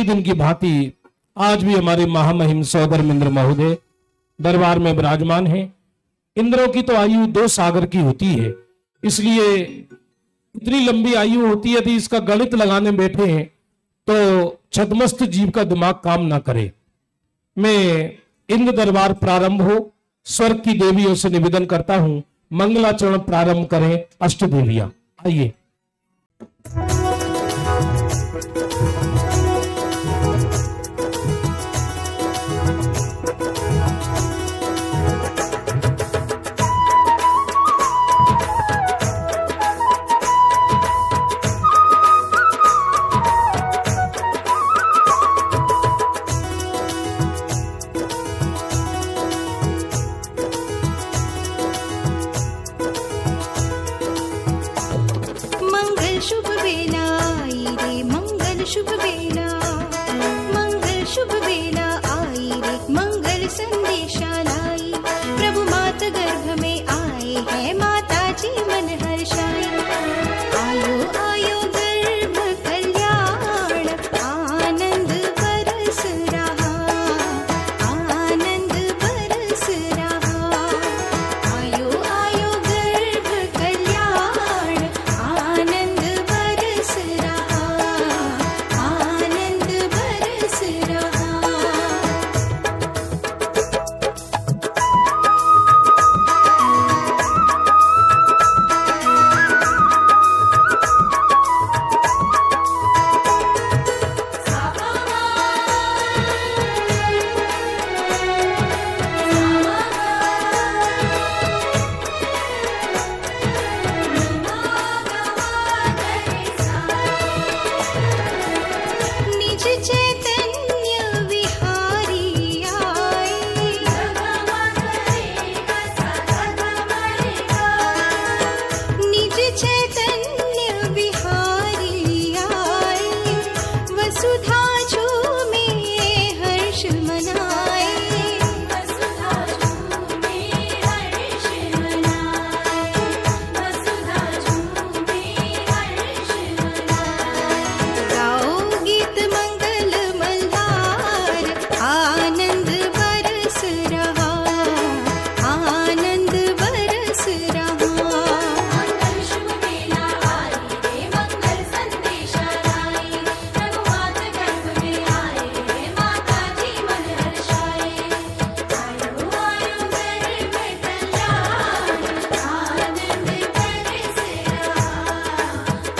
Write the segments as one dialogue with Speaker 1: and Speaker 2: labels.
Speaker 1: प्रतिदिन की भांति आज भी हमारे महामहिम सौदर इंद्र महोदय दरबार में विराजमान हैं। इंद्रों की तो आयु 2 सागर की होती है, इसलिए इतनी लंबी आयु होती है। यदि इसका गणित लगाने बैठे हैं तो छदमस्त जीव का दिमाग काम ना करे। मैं इंद्र दरबार प्रारंभ हो स्वर्ग की देवियों से निवेदन करता हूं, मंगलाचरण प्रारंभ करें अष्ट देवियां। आइए।
Speaker 2: शुभ बेला आई रे मंगल शुभ बेला, मंगल शुभ बेला आई रे मंगल संदेशा लाई। प्रभु मात गर्भ में आए हैं माता जी मन हर्षाई। आयो आयो गर्भ कल्याण आनंद बरस रहा, आनंद बरस रहा। आयो आयो गर्भ कल्याण आनंद बरस रहा, आनंद बरस रहा। निज चैतन्य विहारी आए, निज चैतन्य विहारी आए। वसुधा झूमे हर्ष मनाए, वसुधा झूमे हर्ष मनाए, वसुधा झूमे हर्ष मनाए। गाओ गीत मंगल मल्हार आनंद बरस रहा, आनंद बरस रहा। मंगल शुभ बेला आई रे मंगल संदेशा लाई। प्रभु मात गर्भ में आए रे माता जी मन हर्षाए। आयो आयो गर्भ कल्याण आनंद बरस रहा,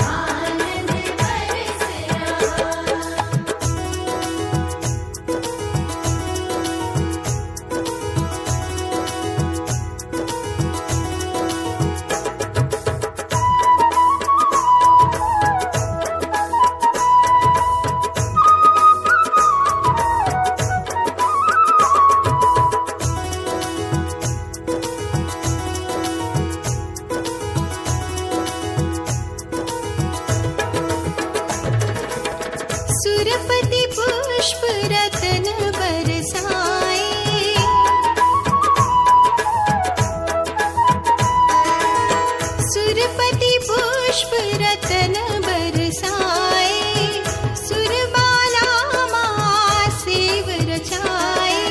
Speaker 2: आनंद बरस रहा। सुरपति पुष्प रतन बरसाए, सुरपति पुष्प रतन बरसाए। सुरबाला माँ सेव रचाए,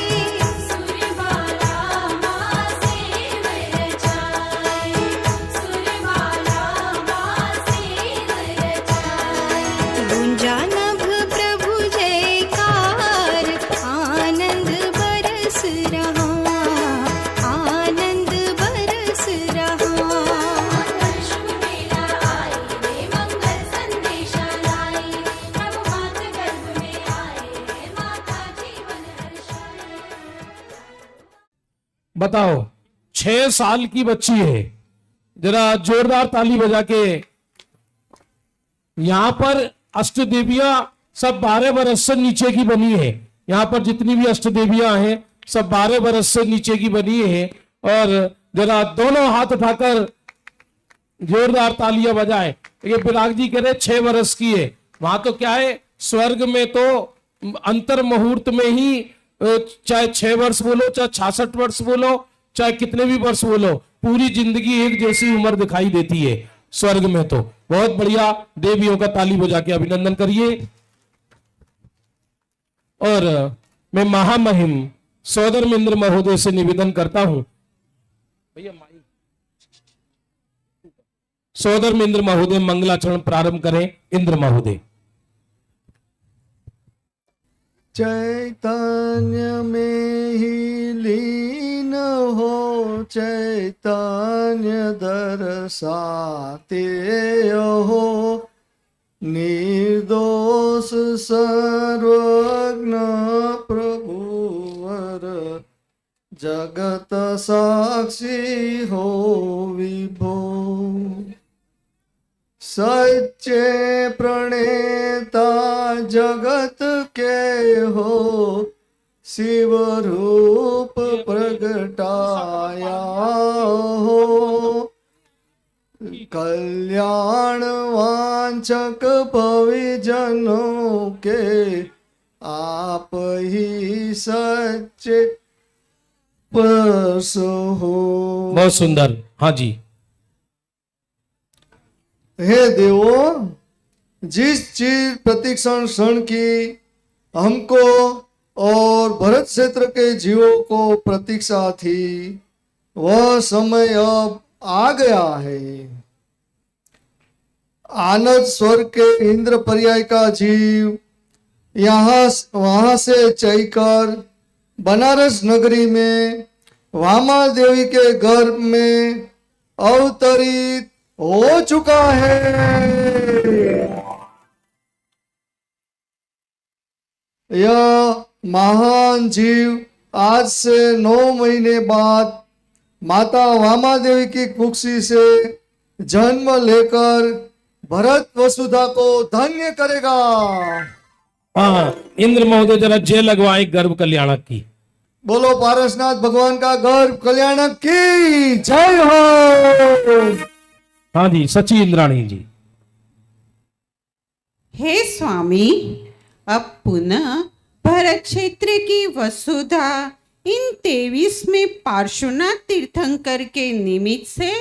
Speaker 2: सुरबाला माँ सेव रचाए, सुरबाला माँ सेव रचाए। गुंजा नभ प्रभु जयकार आनंद बरस रहा, आनंद बरस रहा। मंगल शुभ बेला आई रे मंगल संदेशा लाई। प्रभु मात गर्भ में आए रे माता जी मन हर्षाए।
Speaker 1: बताओ 6 साल की बच्ची है, जरा जोरदार ताली बजा के। यहां पर अष्ट देवियां सब 12 बरस से नीचे की बनी है। यहाँ पर जितनी भी अष्ट देवियां हैं सब 12 बरस से नीचे की बनी है। और जरा दोनों हाथ उठाकर जोरदार तालियां बजाएं। ये विराग जी कह रहे 6 बरस की है। वहां तो क्या है, स्वर्ग में तो अंतर मुहूर्त में ही चाहे 6 वर्ष बोलो, चाहे 66 वर्ष बोलो, चाहे कितने भी वर्ष बोलो, पूरी जिंदगी एक जैसी उम्र दिखाई देती है स्वर्ग में। तो बहुत बढ़िया, देवियों का ताली बजा के अभिनंदन करिए। और मैं महामहिम सौदर इंद्र महोदय से निवेदन करता हूं, भैया माइक, सौदर इंद्र महोदय मंगलाचरण प्रारंभ करें। इंद्र महोदय।
Speaker 3: चैतन्य में ही लीन हो, चैतन्य दर्शाते हो, निर्दोष सर्वज्ञ प्रभुवर, जगत साक्षी हो विभो। सच्चे प्रणेता जगत के हो, शिव रूप प्रगटाया हो, कल्याण वांछक भविजनों के, आप ही सच्चे परस हो।
Speaker 1: बहुत सुंदर। हाँ जी।
Speaker 3: हे देवो, जिस चीज प्रतीक्षण क्षण की हमको और भरत क्षेत्र के जीवों को प्रतीक्षा थी, वह समय अब आ गया है। आनंद स्वर्ग के इंद्र पर्याय का जीव वहां से चलकर बनारस नगरी में वामा देवी के गर्भ में अवतरित हो चुका है। यह महान जीव आज से 9 महीने बाद माता वामा देवी की कुक्षी से जन्म लेकर भरत वसुधा को धन्य करेगा।
Speaker 1: हाँ, इंद्र महोदय जरा जय लगवाए गर्भ कल्याणक की।
Speaker 3: बोलो पारसनाथ भगवान का गर्भ कल्याणक की जय हो।
Speaker 1: हाँ जी, सची इंद्राणी जी।
Speaker 4: हे स्वामी, अब पुनः भरत क्षेत्र की वसुधा इन 23 में पार्श्वनाथ तीर्थंकर के निमित्त से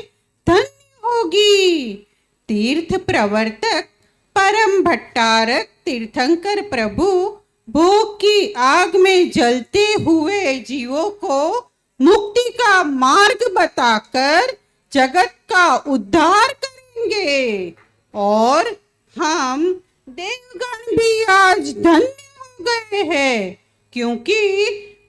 Speaker 4: धन्य होगी। तीर्थ प्रवर्तक परम भट्टारक तीर्थंकर प्रभु भोग की आग में जलते हुए जीवों को मुक्ति का मार्ग बताकर जगत का उद्धार करेंगे और हम देवगण भी आज धन्य हो गए हैं, क्योंकि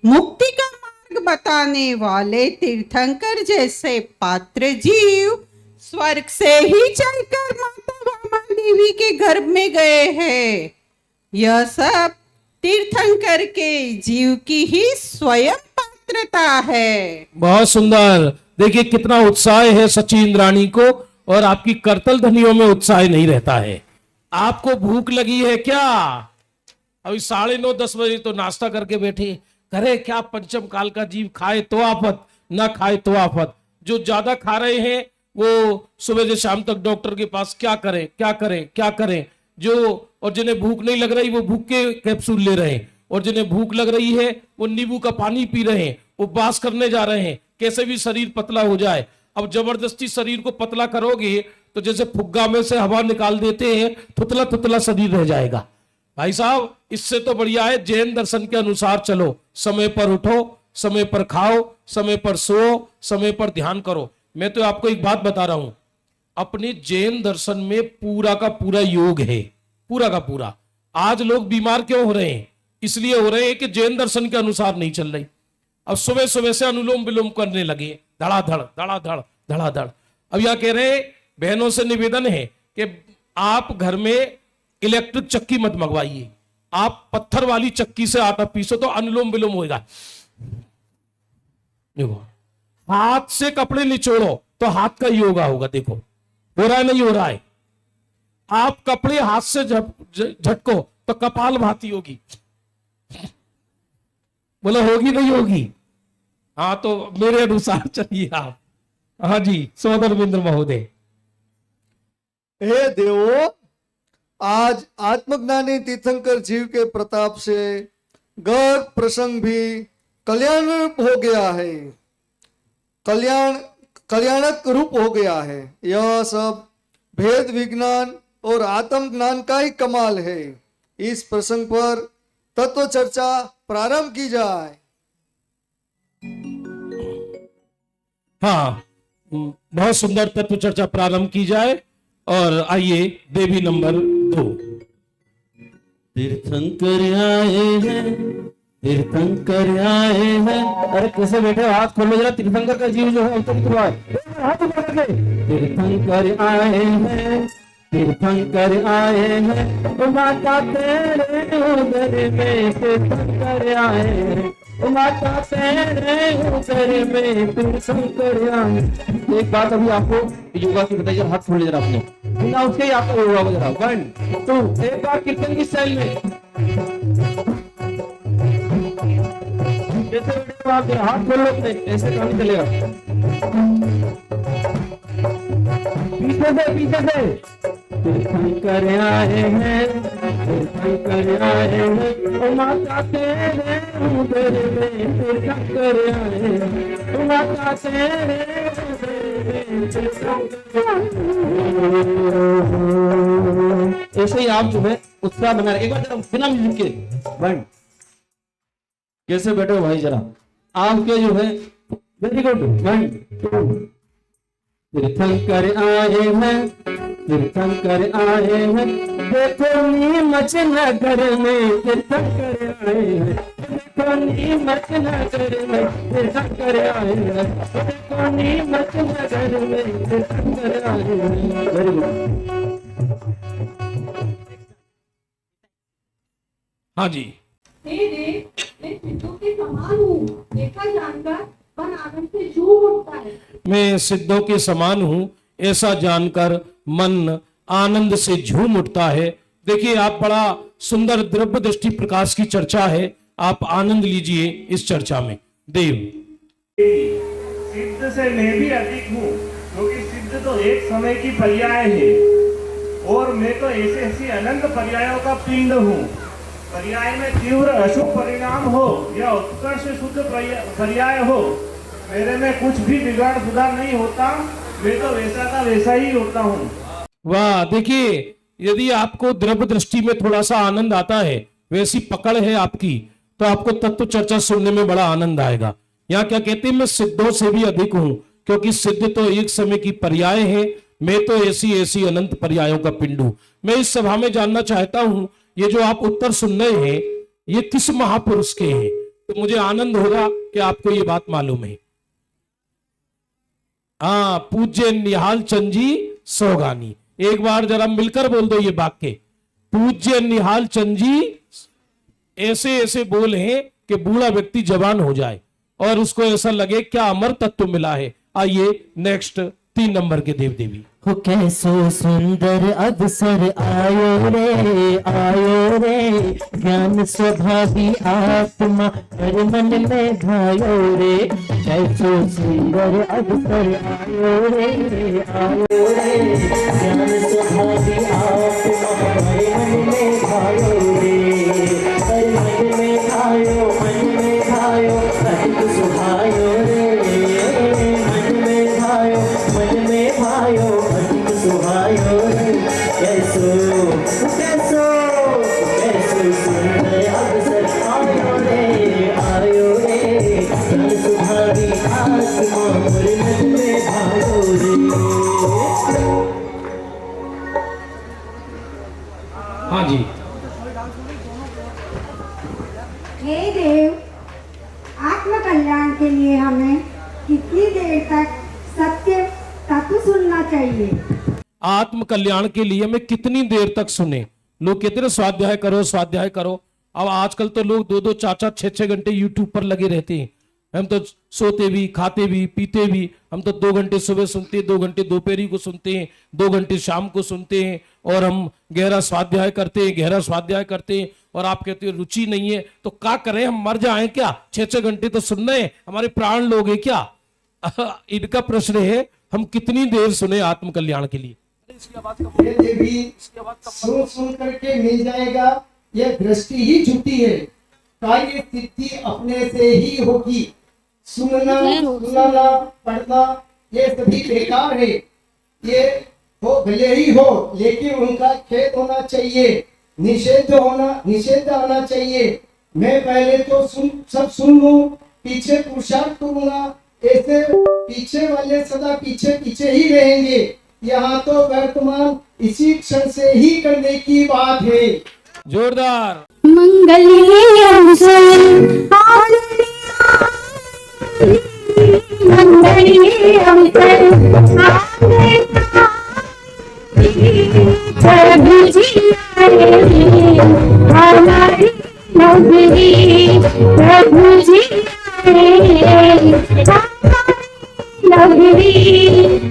Speaker 4: मुक्ति का मार्ग बताने वाले तीर्थंकर जैसे पात्र जीव स्वर्ग से ही चलकर माता वामा देवी के गर्भ में गए हैं। यह सब तीर्थंकर के जीव की ही स्वयं पात्रता है।
Speaker 1: बहुत सुंदर। देखिए कितना उत्साह है सची इंद्राणी को, और आपकी करतल धनियों में उत्साह नहीं रहता है। आपको भूख लगी है क्या? अभी 9:30-10 बजे तो नाश्ता करके बैठे, करे क्या पंचम काल का जीव, खाए तो आफत, ना खाए तो आफत। जो ज्यादा खा रहे हैं वो सुबह से शाम तक डॉक्टर के पास क्या करें क्या करें क्या करें। जो और जिन्हें भूख नहीं लग रही वो भूख के कैप्सूल ले रहे हैं, और जिन्हें भूख लग रही है वो नींबू का पानी पी रहे हैं, उपवास करने जा रहे हैं, कैसे भी शरीर पतला हो जाए। अब जबरदस्ती शरीर को पतला करोगे तो जैसे फुग्गा में से हवा निकाल देते हैं, थुतला थुतला शरीर रह जाएगा। भाई साहब, इससे तो बढ़िया है जैन दर्शन के अनुसार चलो। समय पर उठो, समय पर खाओ, समय पर सो, समय पर ध्यान करो। मैं तो आपको एक बात बता रहा हूं, अपने जैन दर्शन में पूरा का पूरा योग है, पूरा का पूरा। आज लोग बीमार क्यों हो रहे हैं? इसलिए हो रहे हैं कि जैन दर्शन के अनुसार नहीं चल रही। अब सुबह सुबह से अनुलोम विलोम करने लगे, धड़ाधड़ धड़ाधड़ धड़ाधड़। अब यह कह रहे बहनों से निवेदन है कि आप घर में इलेक्ट्रिक चक्की मत मंगवाइए, आप पत्थर वाली चक्की से आटा पीसो तो अनुलोम विलोम होगा। देखो, हाथ से कपड़े निचोड़ो तो हाथ का योगा होगा। देखो हो रहा है नहीं हो रहा है? आप कपड़े हाथ से झटको तो कपाल भाती होगी। बोलो होगी नहीं होगी? हाँ, तो मेरे अनुसार चलिए आप। हाँ जी, सौदरविंद्र महोदय।
Speaker 3: हे देवो, आज आत्मज्ञानी तीर्थंकर जीव के प्रताप से गर्भ प्रसंग भी कल्याण रूप हो गया है, कल्याणक रूप हो गया है। यह सब भेद विज्ञान और आत्म ज्ञान का ही कमाल है। इस प्रसंग पर तत्व चर्चा प्रारंभ की जाए।
Speaker 1: हाँ, बहुत सुंदर तत्व चर्चा प्रारंभ की जाए। और आइए देवी नंबर 2।
Speaker 5: तीर्थंकर आए हैं, तीर्थंकर आए हैं। अरे कैसे बैठे हो? हाथ खोलो जरा। तीर्थंकर का जीव जो है अवतरित हुआ है। हाथ ऊपर करके तीर्थंकर आए हैं, तीर्थंकर आए हैं। ओ माता तेरे उदर में तीर्थंकर आए हैं, ओ माता तेरे उदर में तीर्थंकर आए हैं। एक बात अभी आपको योगा की बताइए। हाथ खोल जरा अपने, बिना उसके ही आपको योगा को जरा 1 2 एक बार कीर्तन की स्टाइल में कैसे बैठे हो आप? जरा हाथ खोल लो अपने, ऐसे काम नहीं चलेगा। पीछे से तीर्थंकर आए हैं, तीर्थंकर आए हैं। ओ माता तेरे उदर में तीर्थंकर आए हैं, ओ माता तेरे उदर में तीर्थंकर आए हैं। ऐसे ही आप जो है उत्साह बना रहे। एक बार जरा बिना म्यूजिक के 1 कैसे बैठे हो भाई? जरा आपके जो है वेरी गुड 1 2 तीर्थंकर आए हैं, तीर्थंकर आए हैं। देखो नीमच नगर में तीर्थंकर आए हैं, देखो नीमच नगर में तीर्थंकर आए हैं, देखो नीमच नगर में तीर्थंकर आए हैं। Very good.
Speaker 1: हाँ जी।
Speaker 6: हे देव, मैं सिद्धों के समान हूँ, ऐसा जानकर मन आनंद से झूम उठता है।
Speaker 1: मैं सिद्धों के समान हूं ऐसा जानकर मन आनंद से झूम उठता है। देखिए, आप बड़ा सुंदर द्रव्य दृष्टि प्रकाश की चर्चा है, आप आनंद लीजिए इस चर्चा में। देव
Speaker 7: सिद्ध से मैं भी अधिक हूँ, क्योंकि सिद्ध तो एक समय की पर्याय है और मैं तो ऐसे अनंत पर्यायों का पिंड हूँ। पर्याय में तीव्र अशुभ परिणाम हो या उत्कर्ष शुद्ध पर्याय हो, मेरे में कुछ भी बिगाड़ सुधार नहीं होता। मैं तो वैसा का वैसा ही होता हूँ।
Speaker 1: वाह, देखिए, यदि आपको द्रव्य दृष्टि में थोड़ा सा आनंद आता है, वैसी पकड़ है आपकी, तो आपको तत्व चर्चा सुनने में बड़ा आनंद आएगा। यहाँ क्या कहते हैं? मैं सिद्धों से भी अधिक हूं, क्योंकि सिद्ध तो एक समय की पर्याय है, मैं तो ऐसी ऐसी अनंत पर्यायों का पिंड हूं। मैं इस सभा में जानना चाहता हूं, ये जो आप उत्तर सुन रहे हैं, ये किस महापुरुष के हैं? तो मुझे आनंद होगा कि आपको ये बात मालूम है। हाँ, पूज्य निहाल चंद जी सोगानी। एक बार जरा मिलकर बोल दो ये वाक्य। पूज्य निहाल चंद जी ऐसे ऐसे बोल हैं कि बूढ़ा व्यक्ति जवान हो जाए और उसको ऐसा लगे क्या अमर तत्व मिला है। आइए नेक्स्ट 3 नंबर के देव देवी।
Speaker 5: हो कैसो सुंदर अवसर आयो रे, ज्ञान स्वभावी आत्मा हर मन में भायो रे। कैसो सुंदर अवसर आयो रे, ज्ञान स्वभावी आत्मा हर मन में भायो रे। हर मन में भायो, मन में भायो, अधिक सुहायो रे। मन में भायो, मन में भायो, सुहायो रे। कैसो कैसो कैसो सुंदर अवसर आयो रे, सन सुहावी आत्मा मोर मन में भायो रे।
Speaker 1: हाँ जी।
Speaker 8: हे देव, आत्म कल्याण के लिए हमें कितनी देर तक सत्य तत्व सुनना चाहिए?
Speaker 1: आत्म कल्याण के लिए हमें कितनी देर तक सुने? लोग कहते हैं स्वाध्याय करो, स्वाध्याय करो। अब आजकल तो लोग 2-2 4-4 6-6 घंटे यूट्यूब पर लगे रहते हैं। हम तो सोते भी, खाते भी, पीते भी। हम तो 2 घंटे सुबह सुनते हैं, 2 घंटे दोपहरी को सुनते हैं, 2 घंटे शाम को सुनते हैं, और हम गहरा स्वाध्याय करते हैं, गहरा स्वाध्याय करते हैं। और आप कहते हो रुचि नहीं है, तो क्या करें? हम मर जाएं क्या? 6-6 घंटे तो सुनना है, हमारे प्राण लोग है क्या? इनका प्रश्न है, हम कितनी देर सुने आत्म कल्याण के लिए?
Speaker 9: ये देवी सुन करके मिल जाएगा, यह दृष्टि ही झूठी है। कार्य सिद्धि अपने से ही होगी। सुनना, सुनाना, पढ़ना ये सभी बेकार है। ये हो भले ही हो, लेकिन उनका खेद होना चाहिए। निषेध आना चाहिए। मैं पहले तो सब सुन लूं, पीछे पुरुषार्थ करूंगा, ऐसे पीछे वाले सदा पीछे पीछे ही रहेंगे। यहाँ तो वर्तमान इसी क्षण से ही करने की बात है।
Speaker 1: जोरदार।
Speaker 2: मंगलीय अवसर मंगलीय अवसर प्रभु जी आए हमारी नगरी, प्रभु जी आए नगरी,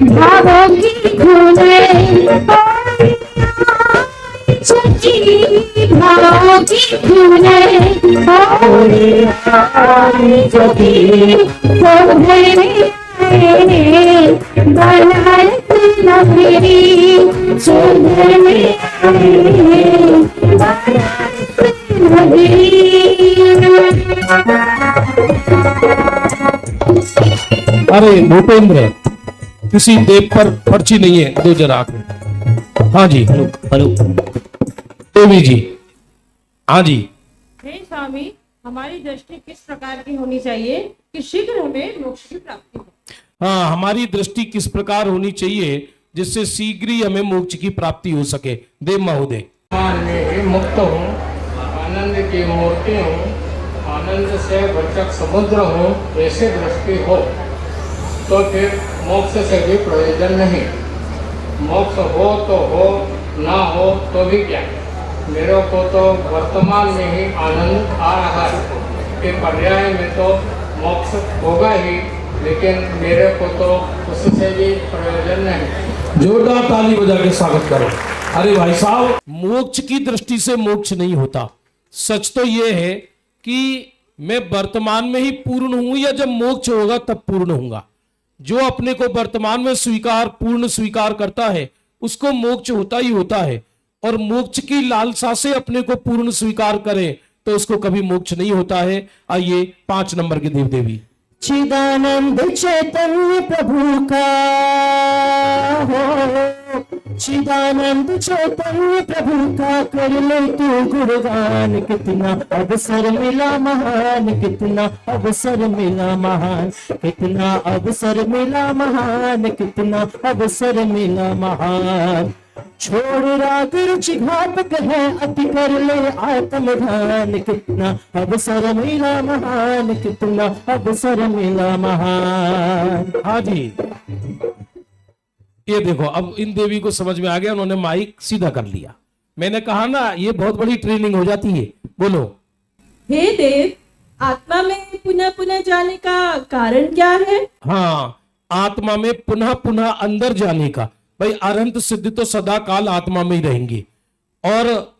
Speaker 2: भावों की धुने सच्ची भावों की धुने बनारस नगरी सुंदर में बनारस नगरी।
Speaker 1: अरे भूपेंद्र, किसी देव पर पर्ची नहीं है, दो जरा आंखें। हाँ जी,
Speaker 5: हेलो
Speaker 1: देवी जी। हाँ जी।
Speaker 6: हे स्वामी, हमारी दृष्टि किस प्रकार की होनी चाहिए कि शीघ्र हमें मोक्ष की प्राप्ति हो?
Speaker 1: हाँ, हमारी दृष्टि किस प्रकार होनी चाहिए जिससे शीघ्र ही हमें मोक्ष की प्राप्ति हो सके? देव महोदय।
Speaker 10: में मुक्त हूँ, आनंद की मूर्ति हूँ, आनंद से भरचक समुद्र हूँ, ऐसे दृष्टि हो तो फिर मोक्ष से भी प्रयोजन नहीं। मोक्ष हो तो हो, ना हो तो भी क्या। मेरे को तो वर्तमान में ही आनंद आ रहा है कि पर्याय में तो मोक्ष होगा ही, लेकिन मेरे को तो उससे भी प्रयोजन नहीं।
Speaker 1: जोरदार ताली बजा के स्वागत करो। अरे भाई साहब, मोक्ष की दृष्टि से मोक्ष नहीं होता। सच तो यह है कि मैं वर्तमान में ही पूर्ण हूं, या जब मोक्ष होगा तब पूर्ण होऊंगा। जो अपने को वर्तमान में पूर्ण स्वीकार करता है उसको मोक्ष होता ही होता है, और मोक्ष की लालसा से अपने को पूर्ण स्वीकार करे तो उसको कभी मोक्ष नहीं होता है। आइए 5 नंबर के देव देवी।
Speaker 5: चिदानंद चैतन्य प्रभु का हो, चिदानंद चैतन्य प्रभु का कर ले तू गुणगान। कितना अवसर मिला महान, कितना अवसर मिला महान, कितना अवसर मिला महान, कितना अवसर मिला महान। छोड़ राग रुचि घातक है, अति कर ले आत्मध्यान। कितना अवसर मिला महान, कितना अवसर मिला महान।
Speaker 1: हाँ जी, ये देखो, अब इन देवी को समझ में आ गया, उन्होंने माइक सीधा कर लिया। मैंने कहा ना, ये बहुत बड़ी ट्रेनिंग हो जाती है। बोलो।
Speaker 6: हे देव, आत्मा में पुनः पुनः जाने का कारण क्या है?
Speaker 1: हाँ, आत्मा में पुनः पुनः अंदर जाने का। भाई, अनंत सिद्ध तो सदा काल आत्मा में ही रहेंगे, और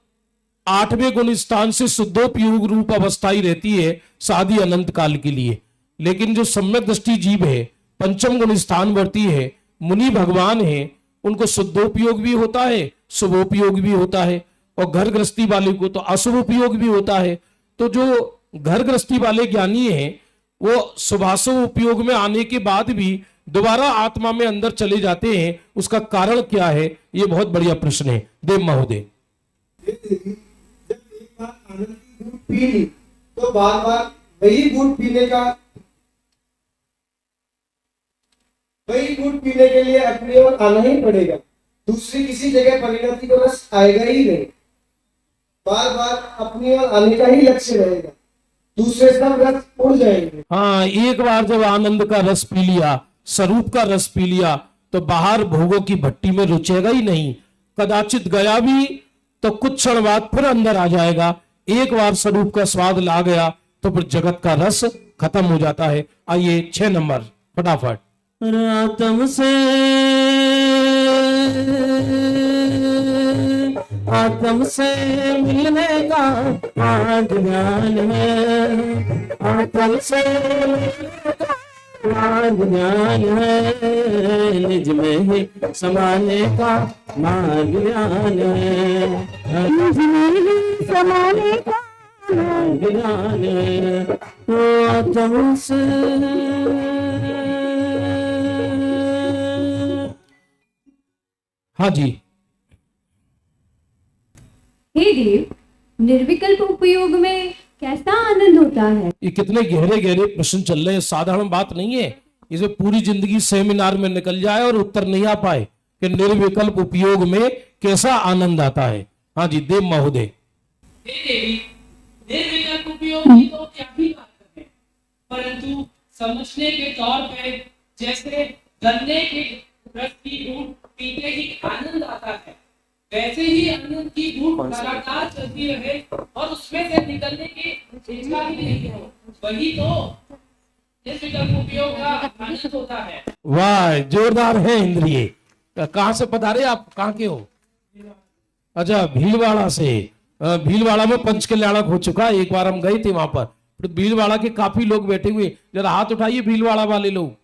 Speaker 1: 8वें गुण स्थान से शुद्धोपयोग रूप अवस्था ही रहती है साधी अनंत काल के लिए। लेकिन जो सम्यक दृष्टि जीव है, 5म गुण स्थान वर्ती है, मुनि भगवान है, उनको शुद्धोपयोग भी होता है, शुभोपयोग भी होता है, और घर गृहस्थी वाले को तो अशुभ उपयोग भी होता है। तो जो घर गृहस्थी वाले ज्ञानी हैं, वो शुभाशुभ उपयोग में आने के बाद भी दोबारा आत्मा में अंदर चले जाते हैं। उसका कारण क्या है? ये बहुत बढ़िया प्रश्न है देव महोदय।
Speaker 9: जब एक बार आनंद की घूंट पी ली तो बार बार वही घूंट पीने के लिए अपनी ओर आना ही पड़ेगा। दूसरी किसी जगह परिणति का रस आएगा ही नहीं। बार बार अपनी ओर आने का ही लक्ष्य रहेगा, दूसरे सब रस उड़ जाएंगे।
Speaker 1: हाँ, एक बार जब आनंद का रस पी लिया, स्वरूप का रस पी लिया, तो बाहर भोगों की भट्टी में रुचेगा ही नहीं। कदाचित गया भी तो कुछ क्षण बाद फिर अंदर आ जाएगा। एक बार स्वरूप का स्वाद ला गया तो फिर जगत का रस खत्म हो जाता है। आइए 6 नंबर फटाफट।
Speaker 5: आत्म से मिलने का ज्ञान है, आत्म से मिलने का ज्ञान है, निज में ही समाने का ज्ञान है, निज में ही समाने का ज्ञान है। आत्म से
Speaker 1: हाँ जी।
Speaker 6: हे देव, निर्विकल्प उपयोग में कैसा आनंद होता है?
Speaker 1: ये कितने गहरे गहरे प्रश्न चल रहे हैं, साधारण बात नहीं है। इसे पूरी जिंदगी सेमिनार में निकल जाए और उत्तर नहीं आ पाए कि निर्विकल्प उपयोग में कैसा आनंद आता है। हाँ जी, देव महोदय।
Speaker 11: निर्विकल्प उपयोग की तो क्या ही बात करें, परंतु समझने के तौर पे जैसे गन्ने के रस की घूंट पीते ही आनंद आता है, वैसे ही आनंद की घूंट लगातार चलती रहे और उसमें से निकलने की इच्छा ही नहीं हो, वही तो निर्विकल्प उपयोग का आनंद होता है।
Speaker 1: वाह, जोरदार है इंद्रिय। कहाँ से पधारे आप, कहाँ के हो? अच्छा, भीलवाड़ा से। भीलवाड़ा में पंच कल्याणक हो चुका, एक बार हम गए थे वहां पर, तो भीलवाड़ा के काफी लोग बैठे हुए, जरा हाथ उठाइए भीलवाड़ा वाले लोग।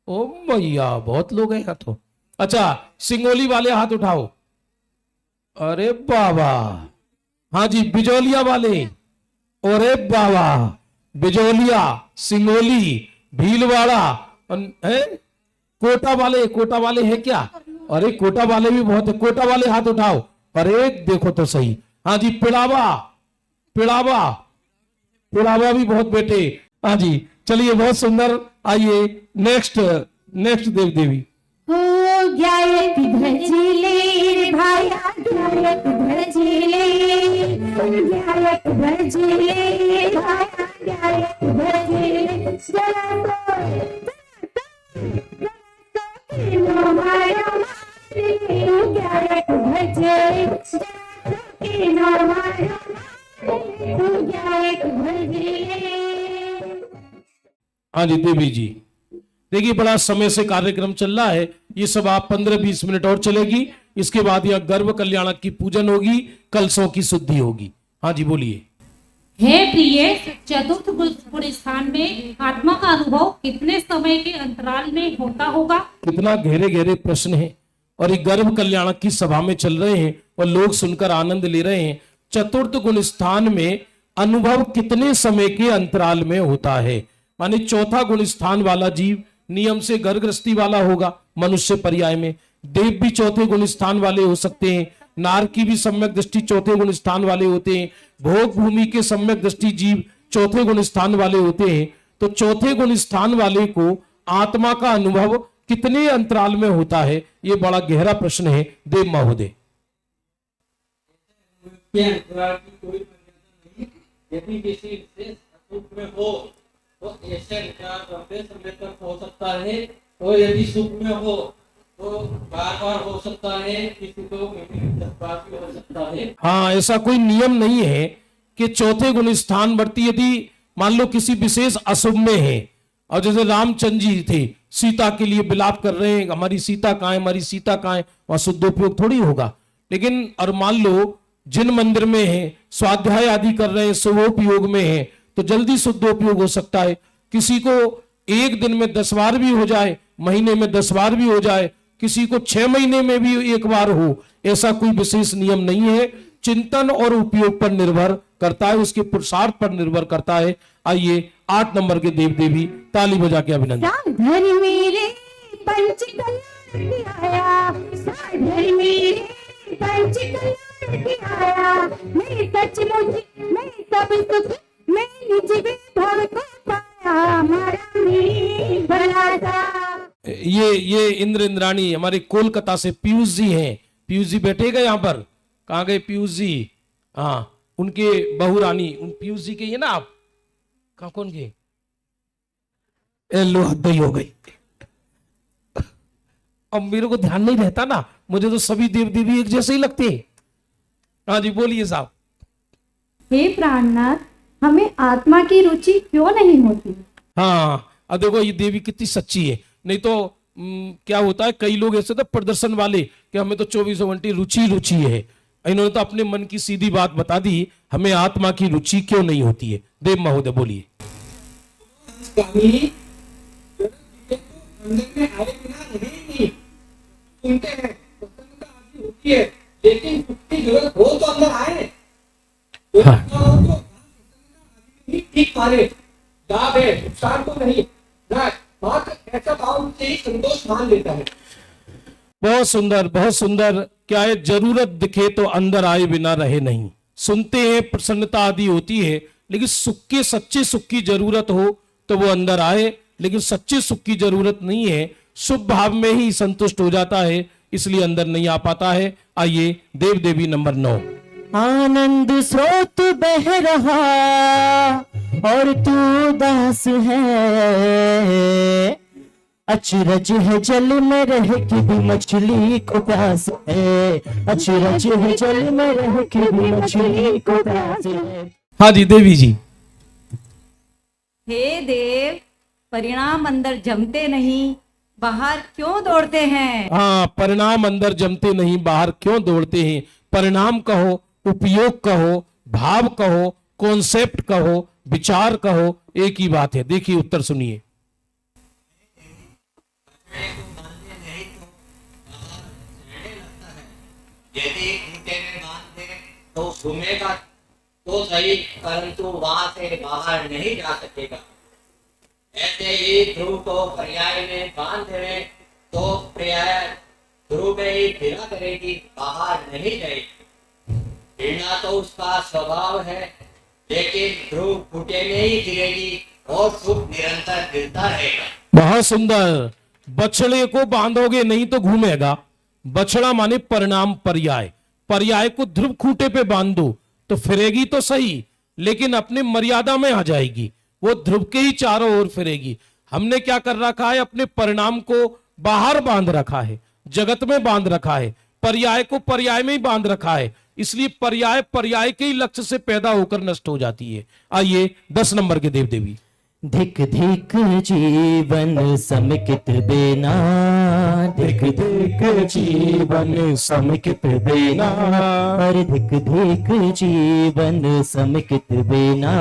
Speaker 1: ओ भैया, बहुत लोग हैं यहाँ तो। अच्छा, सिंगोली वाले हाथ उठाओ। अरे बाबा, हाँ जी, बिजौलिया वाले, अरे बाबा, बिजौलिया, सिंगोली, भीलवाड़ा है, कोटा वाले है क्या? अरे कोटा वाले भी बहुत है, कोटा वाले हाथ उठाओ। अरे देखो तो सही। हाँ जी, पिड़ावा भी बहुत बेटे। हाँ जी, चलिए, बहुत सुंदर। आइए नेक्स्ट देव देवी।
Speaker 2: हो गायक भजले भाया, गायक भजले, गायक भजले भाया, गायक भजले, जरा तो माया मारे, गायक भजले, जरा तो माया मारे, गायक भजले।
Speaker 1: हाँ जी, देवी जी, देखिए बड़ा समय से कार्यक्रम चल रहा है, ये सब आप 15-20 मिनट और चलेगी, इसके बाद यह गर्भ कल्याणक की पूजन होगी, कलशों की शुद्धि होगी। हाँ जी, बोलिए।
Speaker 12: हे प्रिय, चतुर्थ गुण स्थान में आत्मा का अनुभव कितने समय के अंतराल में होता होगा?
Speaker 1: कितना गहरे गहरे प्रश्न है, और ये गर्भ कल्याणक की सभा में चल रहे हैं और लोग सुनकर आनंद ले रहे हैं। चतुर्थ गुण स्थान में अनुभव कितने समय के अंतराल में होता है? माने चौथा गुण स्थान वाला जीव नियम से घर गृहस्थी वाला होगा, मनुष्य पर्याय में। देव भी चौथे गुण स्थान वाले हो सकते हैं, नार की भी सम्यक दृष्टि चौथे गुण स्थान वाले होते हैं, भोग भूमि के सम्यक दृष्टि जीव चौथे गुण स्थान वाले होते हैं। तो चौथे गुण स्थान वाले को आत्मा का अनुभव कितने अंतराल में होता है, ये बड़ा गहरा प्रश्न है देव महोदय।
Speaker 10: यदि किसी विशेष सुख में हो तो ऐसे विचार लंबे समय तक हो सकता है, और यदि सुख में हो तो बार बार हो सकता है, किसी को भी हो सकता है।
Speaker 1: हाँ, ऐसा कोई नियम नहीं है कि चौथे गुण स्थान वर्ती यदि मान लो किसी विशेष अशुभ में है, और जैसे रामचंद्र जी थे, सीता के लिए विलाप कर रहे हैं, हमारी सीता कहाँ है, हमारी सीता कहाँ है, वहां शुद्धोपयोग थोड़ी होगा। लेकिन और मान लो जिन मंदिर में है, स्वाध्याय आदि कर रहे हैं, शुभोपयोग में है, तो जल्दी शुद्धोपयोग हो सकता है। किसी को एक दिन में 10 बार भी हो जाए, महीने में 10 बार भी हो जाए, किसी को 6 महीने में भी एक बार हो, ऐसा कोई विशेष नियम नहीं है। चिंतन और उपयोग पर निर्भर करता है, उसके पुरुषार्थ पर निर्भर करता है। आइए 8 नंबर के देव देवी, ताली बजा के अभिनंदन।
Speaker 2: साधर मेरे पंच कल्याण आया, साधर मेरे पंच कल्याण आया, मैं सचमुच मैं सब सुख मैं निज विभव को पाया, हमारा मेरी भला था।
Speaker 1: ये इंद्र इंद्राणी हमारे कोलकाता से पीयूष जी हैं। पीयूष जी बैठेगा यहाँ पर, कहाँ गए पीयूष जी? हाँ, उनके बहू रानी, उन पीयूष जी के ये ना आप कहाँ, कौन के? लो हद हो गई। अब मेरे को ध्यान नहीं रहता ना, मुझे तो सभी देव देवी एक जैसे ही लगते हैं। हाँ जी, बोलिए साहब।
Speaker 6: हे प्राणनाथ, हमें आत्मा की रुचि क्यों नहीं होती?
Speaker 1: हाँ, अब देखो ये देवी कितनी सच्ची है। नहीं तो क्या होता है, कई लोग ऐसे तो प्रदर्शन वाले कि हमें तो 24 घंटे रुचि है। इन्होंने तो अपने मन की सीधी बात बता दी, हमें आत्मा की रुचि क्यों नहीं होती है। देव महोदय बोलिए।
Speaker 10: लेकिन जरूरत हो तो अंदर आए, ठीक माने, लाभ है, नुकसान तो नहीं, मात्र ऐसा भाव से ही संतोष मान लेता है।
Speaker 1: बहुत सुंदर, बहुत सुंदर। क्या है, जरूरत दिखे तो अंदर आए बिना रहे नहीं। सुनते हैं, प्रसन्नता आदि होती है, लेकिन सुख के, सच्चे सुख की जरूरत हो तो वो अंदर आए, लेकिन सच्चे सुख की जरूरत नहीं है, शुभ भाव में ही संतुष्ट हो जाता है, इसलिए अंदर नहीं आ पाता है। आइए देव देवी नंबर 9।
Speaker 5: आनंद स्रोत बह रहा और तू दास है, अचरज है जल में रह के भी मछली को प्यास है, अचरज है जल में रह के भी मछली को प्यास है।
Speaker 1: हाँ जी देवी जी।
Speaker 2: हे देव, परिणाम अंदर जमते नहीं, बाहर क्यों दौड़ते हैं?
Speaker 1: हाँ, परिणाम अंदर जमते नहीं, बाहर क्यों दौड़ते हैं। परिणाम कहो, उपयोग कहो, भाव कहो, कॉन्सेप्ट कहो, विचार कहो, एक ही बात है। देखिए उत्तर सुनिए।
Speaker 10: यदि खूंटे में बांध दे तो घूमेगा तो सही, परंतु वहां से बाहर नहीं जा सकेगा। ऐसे ही ध्रुव को पर्याय में बांध दे तो पर्याय ध्रुव में ही फिरा करेगी, बाहर नहीं जाएगी। गिरना तो उसका स्वभाव है, लेकिन ध्रुव खूंटे में ही गिरेगी और सुख निरंतर गिरता रहेगा।
Speaker 1: बहुत सुंदर। बछड़े को बांधोगे नहीं तो घूमेगा। बछड़ा माने परिणाम, पर्याय। पर्याय को ध्रुव खूंटे पे बांध दो तो फिरेगी तो सही, लेकिन अपने मर्यादा में आ जाएगी, वो ध्रुव के ही चारों ओर फिरेगी। हमने क्या कर रखा है, अपने परिणाम को बाहर बांध रखा है, जगत में बांध रखा है, पर्याय को पर्याय में ही बांध रखा है, इसलिए पर्याय पर्याय के ही लक्ष्य से पैदा होकर नष्ट हो जाती है। आइए 10 नंबर के देव देवी।
Speaker 5: धिक धिक जीवन समेकित देना, धिक धिक जीवन समेकित देना, अरे धिक धिक जीवन समेकित देना,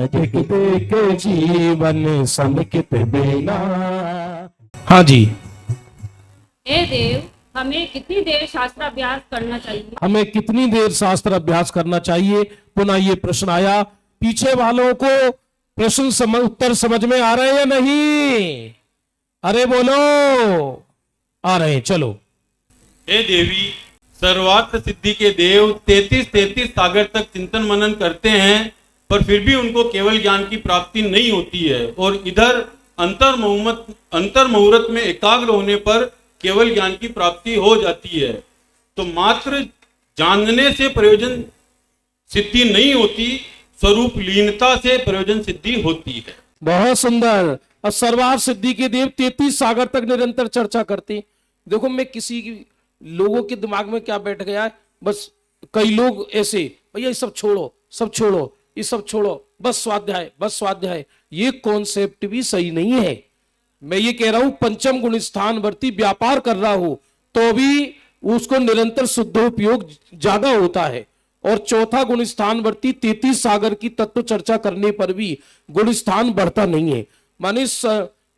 Speaker 5: धिक धिक जीवन समेकित देना।
Speaker 1: हाँ जी।
Speaker 12: हे देव, हमें कितनी देर शास्त्राभ्यास करना चाहिए?
Speaker 1: हमें कितनी देर शास्त्र अभ्यास करना चाहिए? पुनः ये प्रश्न आया। पीछे वालों को प्रश्न उत्तर समझ में आ रहे हैं या नहीं? अरे बोलो। आ रहे हैं, चलो।
Speaker 13: हे देवी, सर्वार्थ सिद्धि के देव 33 सागर तक चिंतन मनन करते हैं, पर फिर भी उनको केवल ज्ञान की प्राप्ति नहीं होती है, और इधर अंतर मुहूर्त में एकाग्र होने पर केवल ज्ञान की प्राप्ति हो जाती है। तो मात्र जानने से प्रयोजन सिद्धि नहीं होती, स्वरूप लीनता से प्रयोजन सिद्धि होती है।
Speaker 1: बहुत सुंदर। और सर्वार्थ सिद्धि के देव 33 सागर तक निरंतर चर्चा करते। देखो, मैं किसी लोगों के दिमाग में क्या बैठ गया है, बस कई लोग ऐसे, भैया ये सब छोड़ो, सब छोड़ो, ये सब छोड़ो, बस स्वाध्याय, बस स्वाध्याय। ये कॉन्सेप्ट भी सही नहीं है। मैं ये कह रहा हूं, पंचम गुण स्थान वर्ती व्यापार कर रहा हूं तो भी उसको निरंतर शुद्धोपयोग ज्यादा होता है, और चौथा गुण स्थान वर्ती 33 सागर की तत्व चर्चा करने पर भी गुण स्थान बढ़ता नहीं है। माने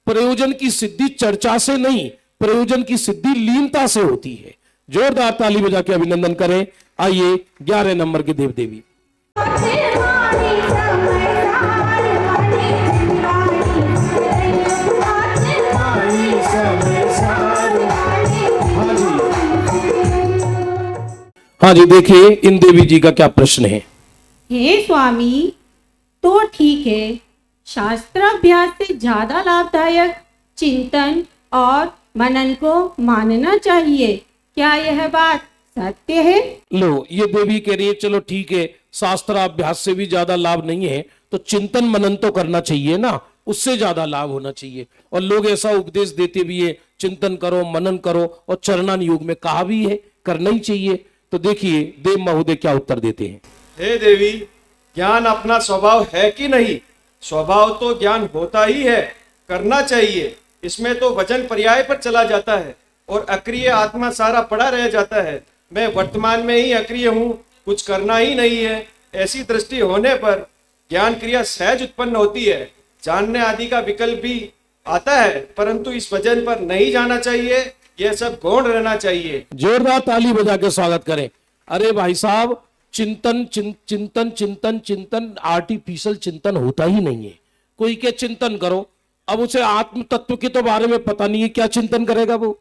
Speaker 1: प्रयोजन की सिद्धि चर्चा से नहीं, प्रयोजन की सिद्धि लीनता से होती है। जोरदार ताली बजा के अभिनंदन करें। आइए 11 नंबर के देव देवी। हाँ जी, देखिए इन देवी जी का क्या प्रश्न है।
Speaker 4: हे स्वामी, तो ठीक है, शास्त्राभ्यास से ज्यादा लाभदायक चिंतन और मनन को मानना चाहिए, क्या यह बात सत्य है?
Speaker 1: लो, ये देवी कह रही है चलो ठीक है, शास्त्राभ्यास से भी ज्यादा लाभ नहीं है तो चिंतन मनन तो करना चाहिए ना, उससे ज्यादा लाभ होना चाहिए। और लोग ऐसा उपदेश देते भी है, चिंतन करो, मनन करो, और चरणान योग में कहा भी है करना ही चाहिए। तो देखिए देव महोदय क्या उत्तर देते हैं।
Speaker 14: हे देवी, ज्ञान अपना स्वभाव है कि नहीं? स्वभाव तो ज्ञान होता ही है, करना चाहिए। इसमें तो वचन पर्याय पर चला जाता है और अक्रिय आत्मा सारा पड़ा रह जाता है। मैं वर्तमान में ही अक्रिय हूँ, कुछ करना ही नहीं है। ऐसी दृष्टि होने पर ज्ञान क्रिया सहज उत्पन्न होती है, जानने आदि का विकल्प भी आता है, परंतु इस वचन पर नहीं जाना चाहिए, यह सब गौण रहना चाहिए।
Speaker 1: जोरदार ताली बजा के स्वागत करें। अरे भाई साहब, चिंतन चिंतन चिंतन चिंतन आर्टिफिशियल चिंतन होता ही नहीं है। कोई क्या चिंतन करो, अब उसे आत्म तत्व के तो बारे में पता नहीं है, क्या चिंतन करेगा वो?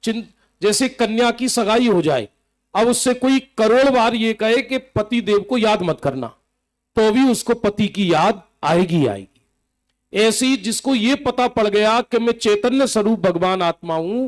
Speaker 1: जैसे कन्या की सगाई हो जाए अब उससे कोई करोड़ बार ये कहे कि पति देव को याद मत करना, तो भी उसको पति की याद आएगी आएगी। ऐसी जिसको ये पता पड़ गया कि मैं चैतन्य स्वरूप भगवान आत्मा हूं,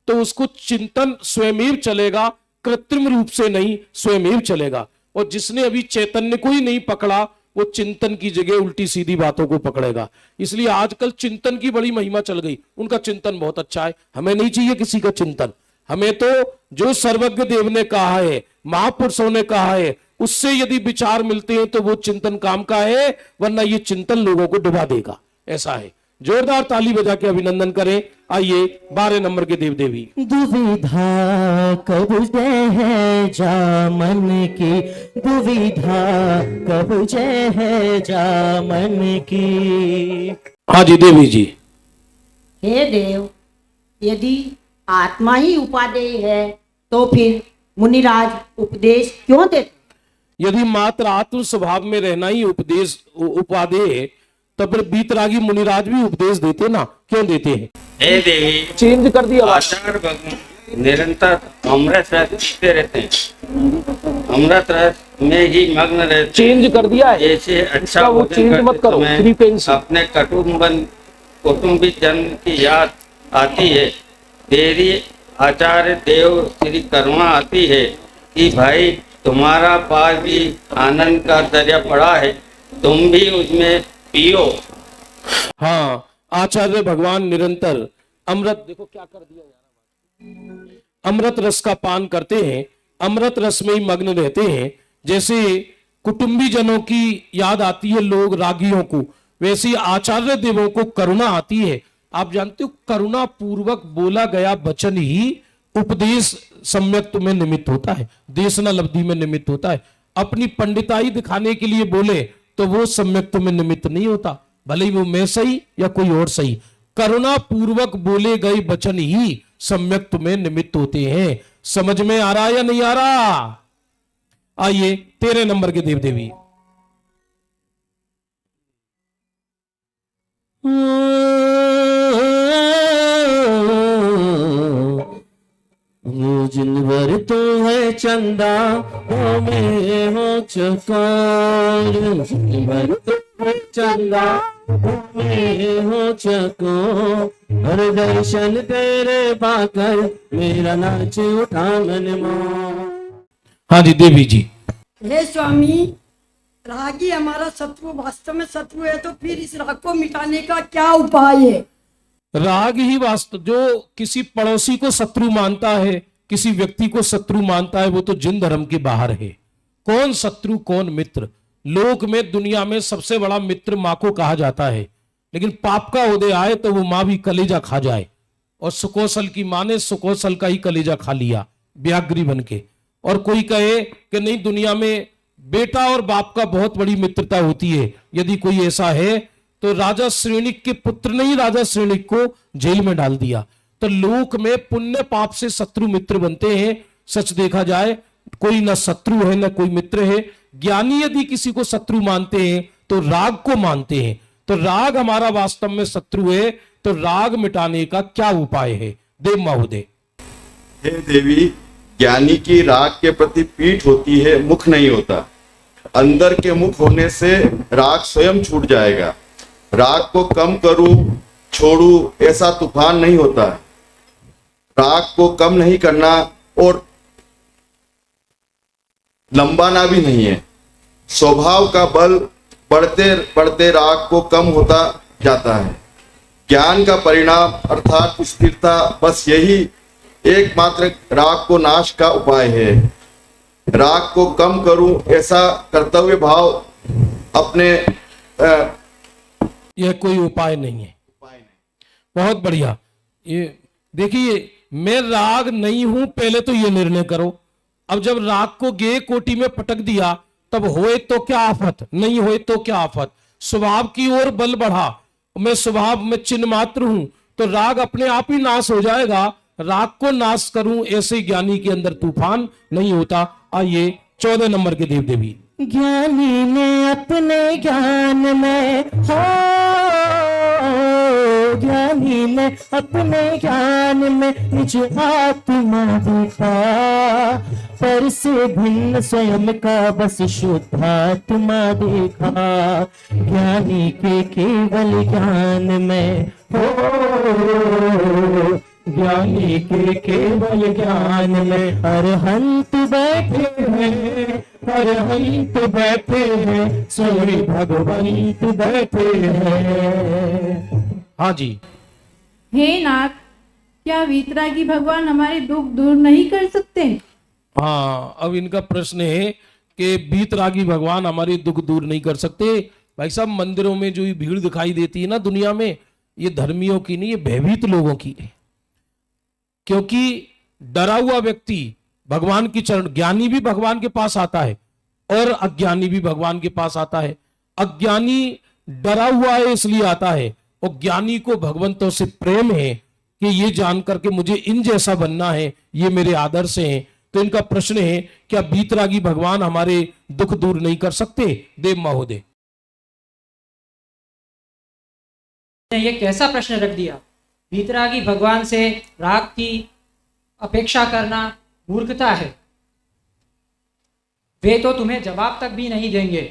Speaker 1: तो उसको चिंतन स्वयं चलेगा, कृत्रिम रूप से नहीं, स्वयं चलेगा। और जिसने अभी चैतन्य को ही नहीं पकड़ा, वो चिंतन की जगह उल्टी सीधी बातों को पकड़ेगा। इसलिए आजकल चिंतन की बड़ी महिमा चल गई। उनका चिंतन बहुत अच्छा है, हमें नहीं चाहिए किसी का चिंतन। हमें तो जो सर्वज्ञ देव ने कहा है, महापुरुषों ने कहा है, उससे यदि विचार मिलते हैं तो वो चिंतन काम का है, वरना ये चिंतन लोगों को डुबा देगा। ऐसा है। जोरदार ताली बजा के अभिनंदन करें। आइए 12 नंबर के देव देवी।
Speaker 5: दुविधा कब जय है जा मन की, दुविधा कब जय है जा मन की।
Speaker 1: हाँ जी देवी जी।
Speaker 15: हे देव, यदि आत्मा ही उपादेय है तो फिर मुनिराज उपदेश क्यों देते?
Speaker 1: यदि मात्र आत्म स्वभाव में रहना ही उपदेश उपादेय है, तो फिर बीतरागी मुनिराज भी उपदेश देते ना, क्यों देते हैं?
Speaker 16: हे देवी,
Speaker 1: चेंज कर दिया।
Speaker 16: आचार्य भगवान निरंतर अमृत रस पीते रहते हैं, अमृत रस में ही मग्न रहते।
Speaker 1: चेंज कर दिया है।
Speaker 16: जैसे अच्छा
Speaker 1: वो
Speaker 16: भोजन
Speaker 1: चेंज
Speaker 16: करते
Speaker 1: मत करो,
Speaker 16: समय
Speaker 1: फ्रीक्वेंसी।
Speaker 16: अपने कौटुंबिक जन की याद आती है, तेरी आचार्य देव श्री करुणा आती है कि भाई तुम्हारा पास भी आनंद का दरिया पड़ा है, तुम भी उसमें पियो।
Speaker 1: हाँ, आचार्य भगवान निरंतर अमृत, देखो क्या कर दिया यार, अमृत रस का पान करते हैं, अमृत रस में ही मग्न रहते हैं। जैसे कुटुंबी जनों की याद आती है लोग रागियों को, वैसे ही आचार्य देवों को करुणा आती है। आप जानते हो, करुणा पूर्वक बोला गया वचन ही उपदेश सम्यक्त में निमित्त होता है, देशना लब्धि में निमित्त होता है। अपनी पंडिताई दिखाने के लिए बोले तो वो सम्यक्त में निमित्त नहीं होता, भले ही वो मैं सही या कोई और सही। करुणा पूर्वक बोले गए वचन ही सम्यक्त में निमित्त होते हैं। समझ में आ रहा या नहीं आ रहा? आइए 13 नंबर के देव देवी।
Speaker 5: जिन भर तो है चंदा वो में हो चकोर, जिन भर तो है चंदा वो में हो चकोर, हर दर्शन तेरे पाकर मेरा नाच उठा मन मोर।
Speaker 1: हाँ जी देवी जी।
Speaker 6: हे स्वामी, रागी हमारा शत्रु, वास्तव में शत्रु है, तो फिर इस राग को मिटाने का क्या उपाय है?
Speaker 1: राग ही वास्तव, जो किसी पड़ोसी को शत्रु मानता है, किसी व्यक्ति को शत्रु मानता है, वो तो जिन धर्म के बाहर है। कौन शत्रु कौन मित्र? लोक में दुनिया में सबसे बड़ा मित्र माँ को कहा जाता है, लेकिन पाप का उदय आए तो वो माँ भी कलेजा खा जाए। और सुकौशल की माँ ने सुकौशल का ही कलेजा खा लिया व्याघ्री बन के। और कोई कहे कि नहीं, दुनिया में बेटा और बाप का बहुत बड़ी मित्रता होती है। यदि कोई ऐसा है तो राजा श्रेणिक के पुत्र ने ही राजा श्रेणिक को जेल में डाल दिया। तो लोक में पुण्य पाप से शत्रु मित्र बनते हैं। सच देखा जाए, कोई ना शत्रु है ना कोई मित्र है। ज्ञानी यदि किसी को शत्रु मानते हैं तो राग को मानते हैं। तो राग हमारा वास्तव में शत्रु है, तो राग मिटाने का क्या उपाय है देव महोदय?
Speaker 17: हे देवी, ज्ञानी की राग के प्रति पीठ होती है, मुख नहीं होता। अंदर के मुख होने से राग स्वयं छूट जाएगा। राग को कम करूं छोड़ू ऐसा तूफान नहीं होता है। राग को कम नहीं करना और लंबाना भी नहीं है। स्वभाव का बल बढ़ते बढ़ते राग को कम होता जाता है। ज्ञान का परिणाम अर्थात स्थिरता, बस यही एकमात्र राग को नाश का उपाय है। राग को कम करूं ऐसा कर्तव्य भाव अपने
Speaker 1: यह कोई उपाय नहीं है। बहुत बढ़िया। ये देखिए, मैं राग नहीं हूं, पहले तो ये निर्णय करो। अब जब राग को गे कोटि में पटक दिया, तब होए तो क्या आफत, नहीं होए तो क्या आफत। स्वभाव की ओर बल बढ़ा, मैं स्वभाव में चिन्ह मात्र हूं, तो राग अपने आप ही नाश हो जाएगा। राग को नाश करूं ऐसे ज्ञानी के अंदर तूफान नहीं होता। आइए 14 नंबर के देव देवी।
Speaker 5: ज्ञानी ने अपने ज्ञान में हो, ज्ञानी ने अपने ज्ञान में निज आत्मा देखा, पर से भिन्न स्वयं का बस शुद्धात्मा देखा, ज्ञानी के केवल ज्ञान में हो, ज्ञानी के केवल ज्ञान में अरहंत बैठे हैं, अरहंत बैठे हैं, स्वयं भगवंत बैठे हैं।
Speaker 1: हाँ जी।
Speaker 18: हे नाथ, क्या वीतरागी भगवान हमारे दुख दूर नहीं कर सकते?
Speaker 1: हाँ, अब इनका प्रश्न है कि बीतरागी भगवान हमारे दुख दूर नहीं कर सकते। भाई साहब, मंदिरों में जो ये भीड़ दिखाई देती है ना दुनिया में, ये धर्मियों की नहीं, ये भयभीत लोगों की है। क्योंकि डरा हुआ व्यक्ति भगवान की चरण, ज्ञानी भी भगवान के पास आता है और अज्ञानी भी भगवान के पास आता है। अज्ञानी डरा हुआ है इसलिए आता है, और ज्ञानी को भगवंतों से प्रेम है कि ये जानकर के मुझे इन जैसा बनना है, ये मेरे आदर्श हैं। तो इनका प्रश्न है, क्या बीतरागी भगवान हमारे दुख दूर नहीं कर सकते? देव महोदय।
Speaker 19: ये कैसा प्रश्न रख दिया? बीतरागी भगवान से राग की अपेक्षा करना मूर्खता है। वे तो तुम्हें जवाब तक भी नहीं देंगे।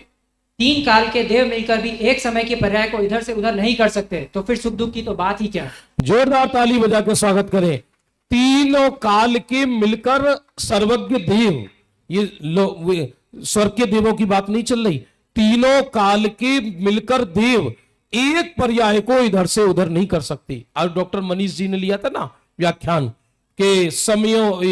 Speaker 19: 3 काल के देव मिलकर भी एक समय के पर्याय को इधर से उधर नहीं कर सकते, तो फिर सुख दुख की तो बात ही क्या?
Speaker 1: जोरदार ताली बजा के स्वागत करें। तीनों काल के मिलकर सर्वज्ञ देव, ये स्वर्ग के देवों की बात नहीं चल रही, तीनों काल के मिलकर देव एक पर्याय को इधर से उधर नहीं कर सकते। आज डॉक्टर मनीष जी ने लिया था ना व्याख्यान के समयों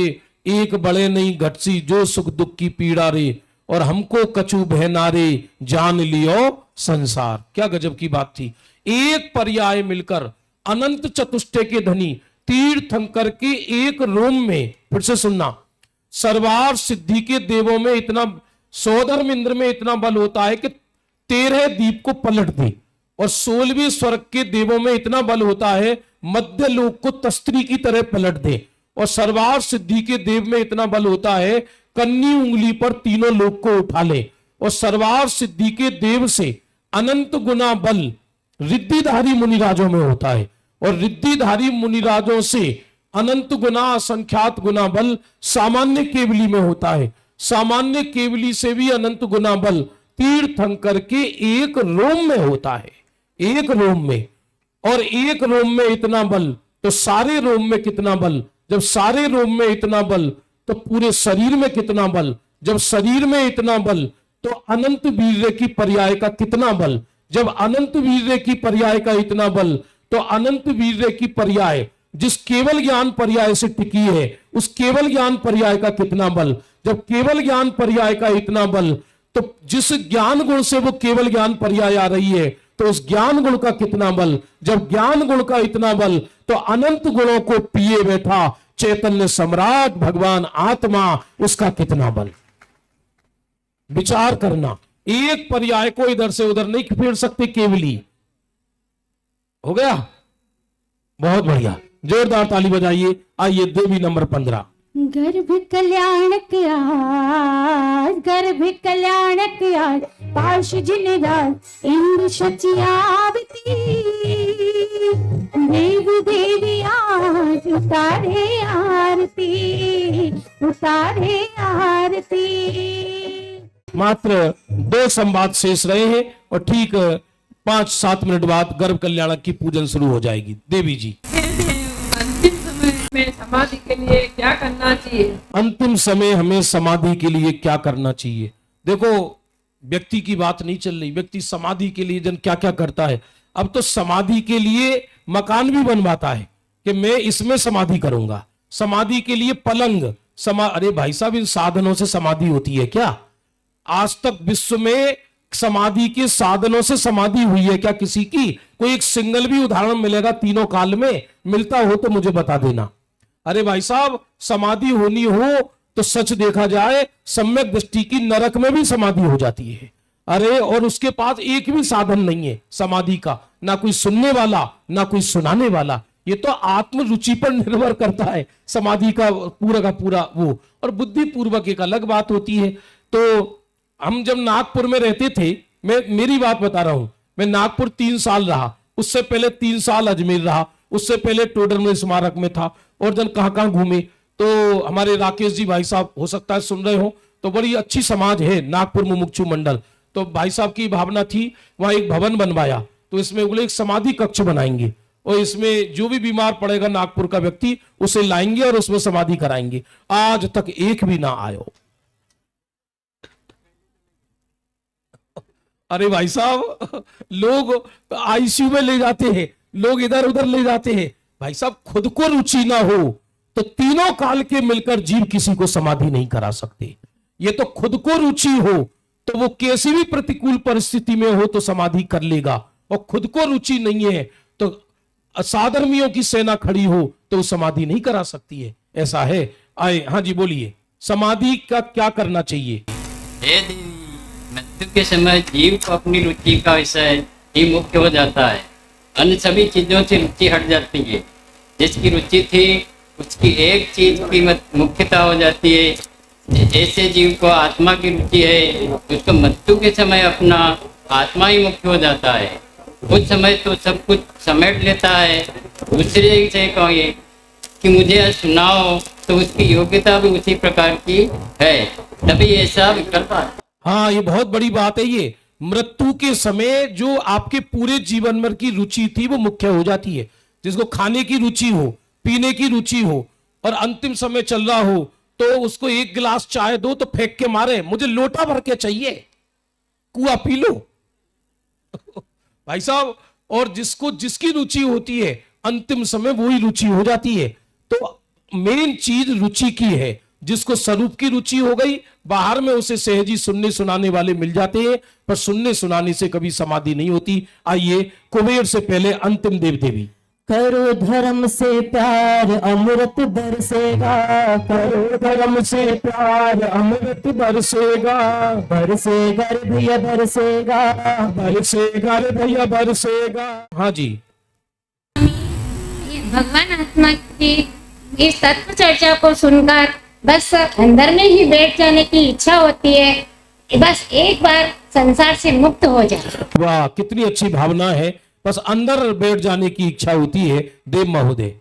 Speaker 1: एक बड़े नहीं घटसी, जो सुख दुख की पीड़ा रे, और हमको कछु बहनारे, जान लियो संसार। क्या गजब की बात थी। एक पर्याय मिलकर अनंत चतुष्टय के धनी तीर्थंकर के एक रोम में, फिर से सुनना, सर्वार सिद्धि के देवों में इतना, सौधर्म इंद्र में इतना बल होता है कि 13 द्वीप को पलट दे, और 16वें स्वर्ग के देवों में इतना बल होता है मध्य लोक को तस्त्री की तरह पलट दे, और सर्वार सिद्धि के देव में इतना बल होता है कन्नी उंगली पर तीनों लोक को उठा ले। और सर्वार सिद्धि के देव से अनंत गुना बल रिद्धिधारी मुनिराजों में होता है, और रिद्धिधारी मुनिराजों से अनंत गुना असंख्यात गुना बल सामान्य केवली में होता है। सामान्य केवली से भी अनंत गुना बल तीर्थंकर के एक रोम में होता है, एक रोम में। और एक रोम में इतना बल तो सारे रोम में कितना बल? जब सारे रोम में इतना बल तो पूरे शरीर में कितना बल? जब शरीर में इतना बल तो अनंत वीर्य की पर्याय का कितना बल? जब अनंत वीर्य की पर्याय का इतना बल तो अनंत वीर्य की पर्याय जिस केवल ज्ञान पर्याय से टिकी है, उस केवल ज्ञान पर्याय का कितना बल? जब केवल ज्ञान पर्याय का इतना बल तो जिस ज्ञान गुण से वो केवल ज्ञान पर्याय आ रही है, तो उस ज्ञान गुण का कितना बल? जब ज्ञान गुण का इतना बल तो अनंत गुणों को पिए बैठा चैतन्य सम्राट भगवान आत्मा, उसका कितना बल? विचार करना। एक पर्याय को इधर से उधर नहीं फेर सकते केवली। हो गया? बहुत बढ़िया, जोरदार ताली बजाइए। आइए देवी नंबर 15।
Speaker 2: गर्भ कल्याणक आज, गर्भ कल्याणक आज, पाश जिन राज इंद्र शचियावती, देव देवी आज उतारे आरती, उतारे आरती।
Speaker 1: मात्र 2 संवाद शेष रहे हैं और ठीक 5-7 मिनट बाद गर्भ कल्याणक की पूजन शुरू हो जाएगी। देवी जी,
Speaker 18: अंतिम समय में समाधि के लिए क्या करना चाहिए?
Speaker 1: अंतिम समय हमें समाधि के लिए क्या करना चाहिए? देखो, व्यक्ति की बात नहीं चल रही। व्यक्ति समाधि के लिए जन क्या क्या करता है। अब तो समाधि के लिए मकान भी बनवाता है कि मैं इसमें समाधि करूंगा। समाधि के लिए पलंग, अरे भाई साहब, इन साधनों से समाधि होती है क्या? आज तक विश्व में समाधि के साधनों से समाधि हुई है क्या किसी की? कोई एक सिंगल भी उदाहरण मिलेगा तीनों काल में? मिलता हो तो मुझे बता देना। अरे भाई साहब, समाधि होनी हो तो सच देखा जाए सम्यक दृष्टि की नरक में भी समाधि हो जाती है। अरे, और उसके पास एक भी साधन नहीं है समाधि का, ना कोई सुनने वाला ना कोई सुनाने वाला। ये तो आत्म रुचि पर निर्भर करता है समाधि का पूरा वो, और बुद्धि पूर्वक एक अलग बात होती है। तो हम जब नागपुर में रहते थे, मैं मेरी बात बता रहा हूं, मैं नागपुर 3 साल रहा, उससे पहले 3 साल अजमेर रहा, उससे पहले टोडरमल स्मारक में था, और जन कहां घूमे। तो हमारे राकेश जी भाई साहब हो सकता है सुन रहे हो, तो बड़ी अच्छी समाज है नागपुर मुमुक्षु मंडल। तो भाई साहब की भावना थी, वहां एक भवन बनवाया, तो इसमें बोले एक समाधि कक्ष बनाएंगे और इसमें जो भी बीमार पड़ेगा नागपुर का व्यक्ति उसे लाएंगे और उसमें समाधि कराएंगे। आज तक एक भी ना आयो। अरे भाई साहब, लोग आईसीयू में ले जाते हैं, लोग इधर उधर ले जाते हैं। भाई साहब, खुद को रुचि ना हो तो तीनों काल के मिलकर जीव किसी को समाधि नहीं करा सकते। ये तो खुद को रुचि हो तो वो कैसी भी प्रतिकूल परिस्थिति में हो तो समाधि कर लेगा, और खुद को रुचि नहीं है तो साधर्मियों की सेना खड़ी हो तो वो समाधि नहीं करा सकती है। ऐसा है। आए, हाँ जी बोलिए, समाधि का क्या करना चाहिए?
Speaker 16: हे देवी, मृत्यु के समय जीव को अपनी रुचि का विषय ही मुख्य हो जाता है। अन्य सभी चीजों से रुचि हट जाती है। जिसकी रुचि थी उसकी एक चीज की मुख्यता हो जाती है। ऐसे जीव को आत्मा की रुचि है, उसको मृत्यु के समय अपना आत्मा ही मुख्य हो जाता है। उस समय तो सब कुछ समेट लेता है। दूसरे से कहिए कि मुझे सुनाओ तो उसकी योग्यता भी उसी प्रकार की है, तभी ऐसा विकल्प आता है।
Speaker 1: हाँ, ये बहुत बड़ी बात है। ये मृत्यु के समय जो आपके पूरे जीवन भर की रुचि थी वो मुख्य हो जाती है। जिसको खाने की रुचि हो, पीने की रुचि हो और अंतिम समय चल रहा हो तो उसको एक गिलास चाय दो तो फेंक के मारे, मुझे लोटा भर के चाहिए, कुआ पी लो। भाई साहब, और जिसको जिसकी रुचि होती है अंतिम समय वही रुचि हो जाती है। तो मेन चीज रुचि की है। जिसको स्वरूप की रुचि हो गई, बाहर में उसे सहजी सुनने सुनाने वाले मिल जाते हैं, पर सुनने सुनाने से कभी समाधि नहीं होती। आइए, कुबेर से पहले अंतिम देव देवी।
Speaker 5: करो धर्म से प्यार अमृत बरसेगा,
Speaker 1: करो धर्म से प्यार अमृत बरसेगा,
Speaker 5: बरसेगा रे भैया बरसेगा,
Speaker 1: बरसेगा रे भैया बरसेगा। हाँ जी,
Speaker 20: भगवान आत्मा की इस तत्व चर्चा को सुनकर बस अंदर में ही बैठ जाने की इच्छा होती है, बस एक बार संसार से मुक्त हो जाए।
Speaker 1: वाह, कितनी अच्छी भावना है, बस अंदर बैठ जाने की इच्छा होती है। देव महोदय।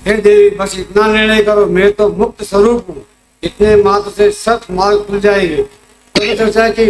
Speaker 21: हे देवी, बस इतना निर्णय करो, मैं तो मुक्त स्वरूप हूँ। इतने मात्र से सब मार्ग खुल जाएंगे। तो चर्चा की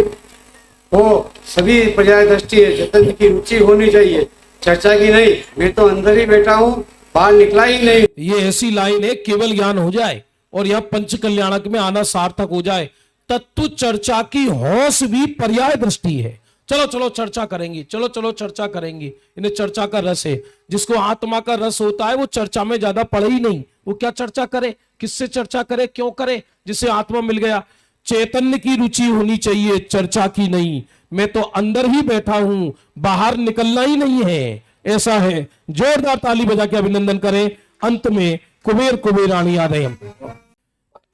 Speaker 21: वो सभी पर्याय दृष्टि है, चैतन्य की रुचि होनी चाहिए, चर्चा की नहीं। मैं तो अंदर ही बैठा हूँ, बाहर निकला ही नहीं।
Speaker 1: ये ऐसी लाइन है, केवल ज्ञान हो जाए और यह पंच कल्याणक में आना सार्थक हो जाए। तत्व चर्चा की होश भी पर्याय दृष्टि है। चलो चलो चर्चा करेंगे, चलो चलो चर्चा करेंगे। इन्हें चर्चा का रस है। जिसको आत्मा का रस होता है वो चर्चा में ज्यादा पड़े ही नहीं। वो क्या चर्चा करे, किससे चर्चा करे, क्यों करे, जिससे आत्मा मिल गया। चैतन्य की रुचि होनी चाहिए, चर्चा की नहीं। मैं तो अंदर ही बैठा हूं, बाहर निकलना ही नहीं है। ऐसा है। जोरदार ताली बजा के अभिनंदन करें। अंत में कुबेर कुबेरानी आ रहे हैं।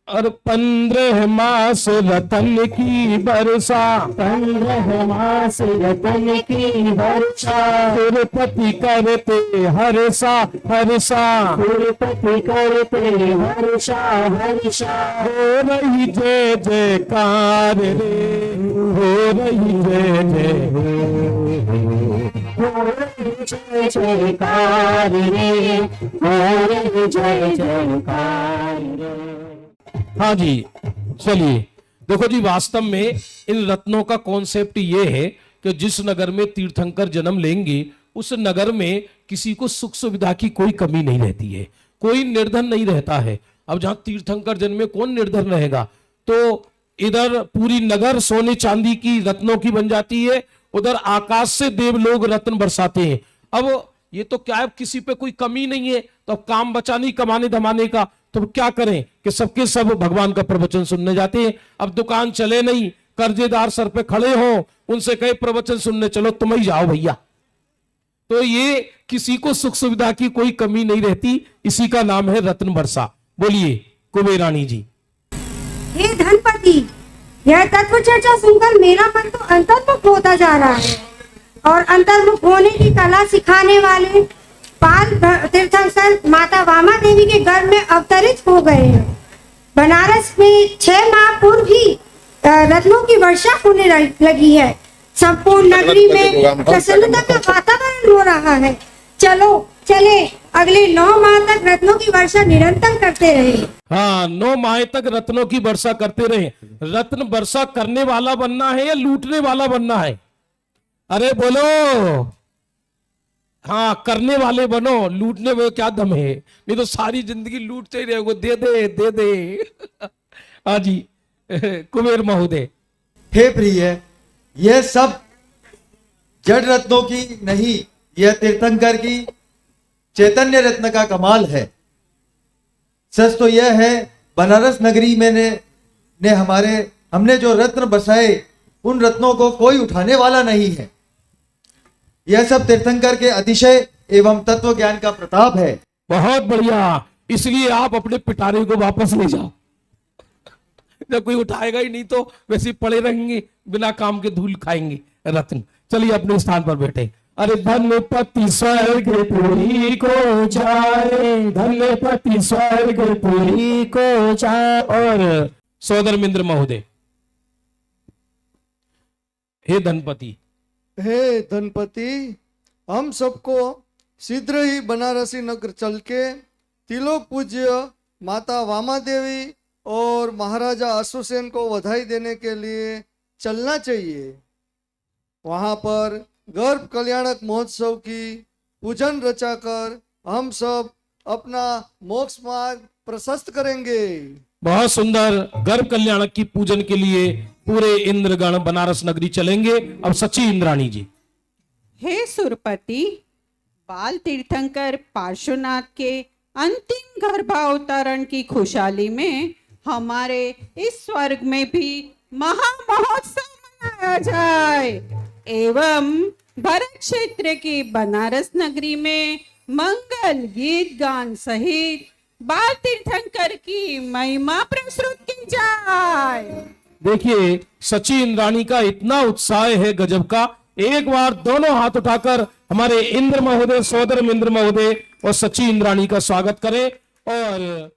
Speaker 1: और 15 मास रतन की बरसा, 15 मास रतन की बरसा, तिरुपति करते हर्षा हर्षा, तिरुपति करते हर्षा हर्षा। हो रही जय जयकार रे, हो रही जय जय, हो रही जय जयकार रे, हो रही जय जयकार रे। हाँ जी, चलिए देखो जी, वास्तव में इन रत्नों का कॉन्सेप्ट ये है कि जिस नगर में तीर्थंकर जन्म लेंगे उस नगर में किसी को सुख सुविधा की कोई कमी नहीं रहती है, कोई निर्धन नहीं रहता है। अब जहां तीर्थंकर जन्मे कौन निर्धन रहेगा? तो इधर पूरी नगर सोने चांदी की रत्नों की बन जाती है, उधर आकाश से देव लोग रत्न बरसाते हैं। अब ये तो क्या है, किसी पे कोई कमी नहीं है, तो अब काम बचा नहीं कमाने धमाने का, तो क्या करें कि सबके सब भगवान का प्रवचन सुनने जाते हैं। अब दुकान चले नहीं, कर्जेदार सर पे खड़े हो, उनसे कहे प्रवचन सुनने चलो, तुम ही जाओ भैया। तो ये किसी को सुख सुविधा की कोई कमी नहीं रहती, इसी का नाम है रत्न बरसा। बोलिए कुबेरानी जी।
Speaker 8: हे धनपति, यह तत्व चर्चा सुनकर मेरा मन तो अंतर्मुख होता जा रहा है, और अंतर्मुख होने की कला सिखाने वाले पाल तीर्थंकर माता वामा देवी के गर्भ में अवतरित हो गए हैं। बनारस में 6 माह पूर्व ही रत्नों की वर्षा होने लगी है। संपूर्ण नगरी में प्रसन्नता का वातावरण हो रहा है। चलो चले अगले 9 माह तक रत्नों की वर्षा निरंतर करते रहे।
Speaker 1: हाँ, 9 माह तक रत्नों की वर्षा करते रहे। रत्न वर्षा करने वाला बनना है या लूटने वाला बनना है? अरे बोलो। हाँ, करने वाले बनो, लूटने में क्या दम है? नहीं तो सारी जिंदगी लूटते ही रहोगे, दे दे दे दे। हाँ जी, कुबेर महोदय।
Speaker 3: हे प्रिय, यह सब जड़ रत्नों की नहीं, यह तीर्थंकर की चैतन्य रत्न का कमाल है। सच तो यह है, बनारस नगरी में ने हमने जो रत्न बसाए, उन रत्नों को कोई उठाने वाला नहीं है। यह सब तीर्थंकर के अतिशय एवं तत्व ज्ञान का प्रताप है।
Speaker 1: बहुत बढ़िया, इसलिए आप अपने पिटारे को वापस ले जाओ। जब कोई उठाएगा ही नहीं तो वैसे पड़े रहेंगे, बिना काम के धूल खाएंगे रत्न। चलिए अपने स्थान पर बैठे। अरे धनपति स्वर्ग पुरी को जाए, धनपति स्वर्ग पुरी को जाए। और सौदर मिंद्र महोदय। हे धनपति।
Speaker 22: हे धनपति, हम सबको शीघ्र ही बनारसी नगर चल के तिलोक पूज्य माता वामा देवी और महाराजा अश्वसेन को बधाई देने के लिए चलना चाहिए। वहां पर गर्भ कल्याणक महोत्सव की पूजन रचाकर हम सब अपना मोक्ष मार्ग प्रशस्त करेंगे।
Speaker 1: बहुत सुंदर। गर्भ कल्याणक की पूजन के लिए पूरे इंद्रगण बनारस नगरी चलेंगे। अब सची इंद्राणी जी।
Speaker 4: हे सुरपति, बाल तीर्थंकर पार्श्वनाथ के अंतिम गर्भावतरण की खुशहाली में हमारे इस स्वर्ग में भी महामहोत्सव मनाया जाए एवं भरत क्षेत्र की बनारस नगरी में मंगल गीत गान सहित बाल तीर्थंकर की महिमा प्रस्तुत की जाए।
Speaker 1: देखिए, सची इंद्राणी का इतना उत्साह है गजब का। एक बार दोनों हाथ उठाकर हमारे इंद्र महोदय, सौदर इंद्र महोदय और सची इंद्राणी का स्वागत करें। और